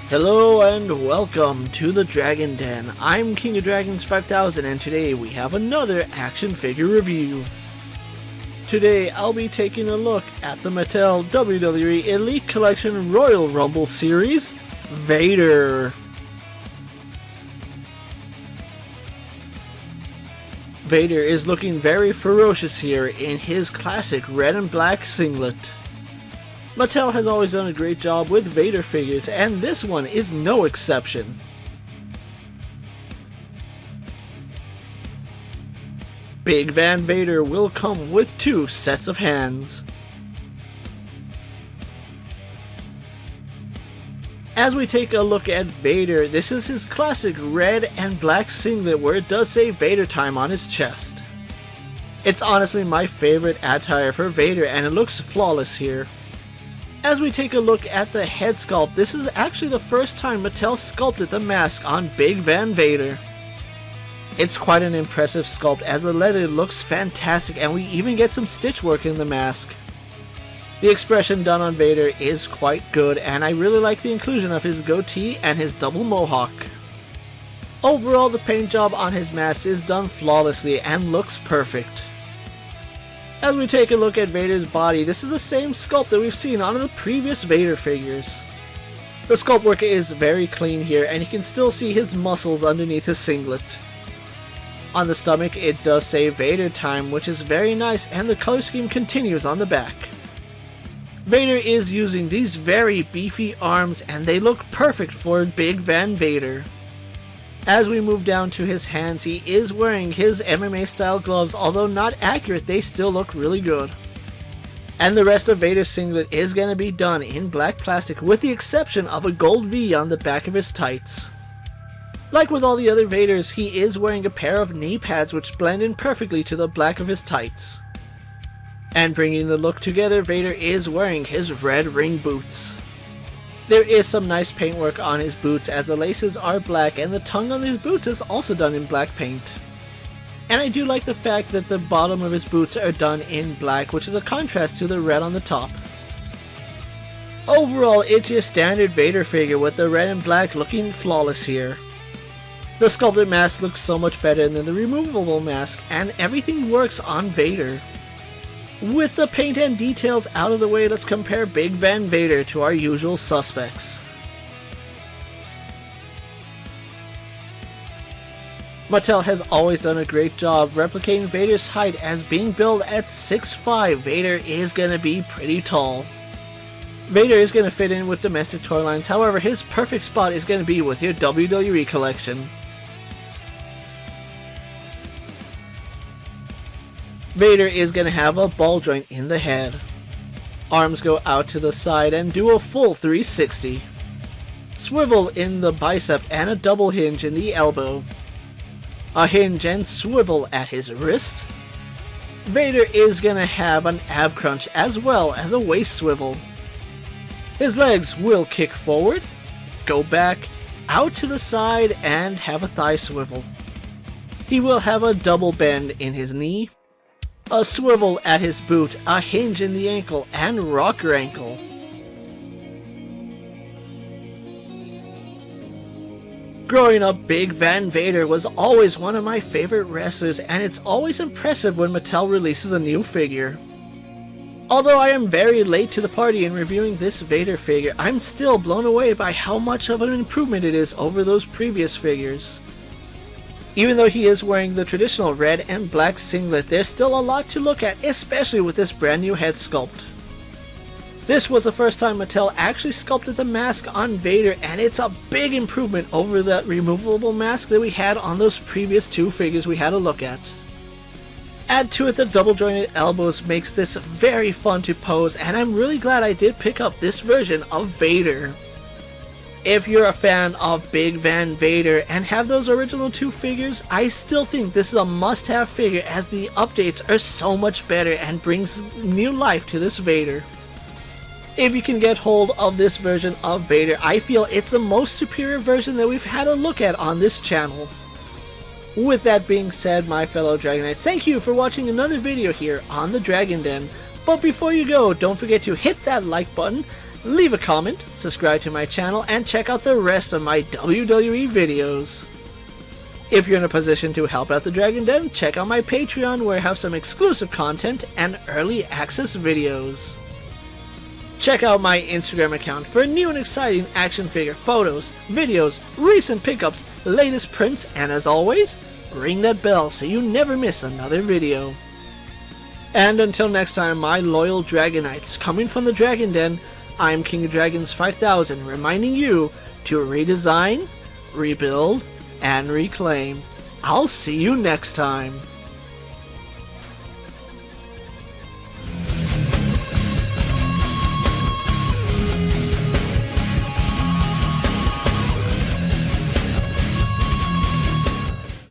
Hello and welcome to the Dragon Den. I'm KingofDragons 5000 and today we have another action figure review. Today I'll be taking a look at the Mattel WWE Elite Collection Royal Rumble Series, Vader. Vader is looking very ferocious here in his classic red and black singlet. Mattel has always done a great job with Vader figures, and this one is no exception. Big Van Vader will come with 2 sets of hands. As we take a look at Vader, this is his classic red and black singlet where it does say Vader Time on his chest. It's honestly my favorite attire for Vader and it looks flawless here. As we take a look at the head sculpt, this is actually the first time Mattel sculpted the mask on Big Van Vader. It's quite an impressive sculpt as the leather looks fantastic and we even get some stitch work in the mask. The expression done on Vader is quite good and I really like the inclusion of his goatee and his double mohawk. Overall, the paint job on his mask is done flawlessly and looks perfect. As we take a look at Vader's body, this is the same sculpt that we've seen on the previous Vader figures. The sculpt work is very clean here and you can still see his muscles underneath his singlet. On the stomach it does say Vader Time, which is very nice, and the color scheme continues on the back. Vader is using these very beefy arms and they look perfect for Big Van Vader. As we move down to his hands, he is wearing his MMA style gloves, although not accurate, they still look really good. And the rest of Vader's singlet is going to be done in black plastic with the exception of a gold V on the back of his tights. Like with all the other Vaders, he is wearing a pair of knee pads which blend in perfectly to the black of his tights. And bringing the look together, Vader is wearing his red ring boots. There is some nice paintwork on his boots as the laces are black and the tongue on his boots is also done in black paint. And I do like the fact that the bottom of his boots are done in black, which is a contrast to the red on the top. Overall, it's your standard Vader figure with the red and black looking flawless here. The sculpted mask looks so much better than the removable mask and everything works on Vader. With the paint and details out of the way, let's compare Big Van Vader to our usual suspects. Mattel has always done a great job replicating Vader's height, as being billed at 6'5", Vader is gonna be pretty tall. Vader is gonna fit in with domestic toy lines, however his perfect spot is gonna be with your WWE collection. Vader is going to have a ball joint in the head. Arms go out to the side and do a full 360. Swivel in the bicep and a double hinge in the elbow. A hinge and swivel at his wrist. Vader is going to have an ab crunch as well as a waist swivel. His legs will kick forward, go back, out to the side and have a thigh swivel. He will have a double bend in his knee, a swivel at his boot, a hinge in the ankle, and rocker ankle. Growing up, Big Van Vader was always one of my favorite wrestlers, and it's always impressive when Mattel releases a new figure. Although I am very late to the party in reviewing this Vader figure, I'm still blown away by how much of an improvement it is over those previous figures. Even though he is wearing the traditional red and black singlet, there's still a lot to look at, especially with this brand new head sculpt. This was the first time Mattel actually sculpted the mask on Vader, and it's a big improvement over that removable mask that we had on those previous 2 figures we had a look at. Add to it the double jointed elbows makes this very fun to pose, and I'm really glad I did pick up this version of Vader. If you're a fan of Big Van Vader and have those original 2 figures, I still think this is a must-have figure as the updates are so much better and brings new life to this Vader. If you can get hold of this version of Vader, I feel it's the most superior version that we've had a look at on this channel. With that being said, my fellow Dragonites, thank you for watching another video here on the Dragon Den. But before you go, don't forget to hit that like button, leave a comment, subscribe to my channel, and check out the rest of my WWE videos. If you're in a position to help out the Dragon Den, check out my Patreon where I have some exclusive content and early access videos. Check out my Instagram account for new and exciting action figure photos, videos, recent pickups, latest prints, and as always, ring that bell so you never miss another video. And until next time, my loyal Dragonites, coming from the Dragon Den, I'm King of Dragons 5000, reminding you to redesign, rebuild, and reclaim. I'll see you next time.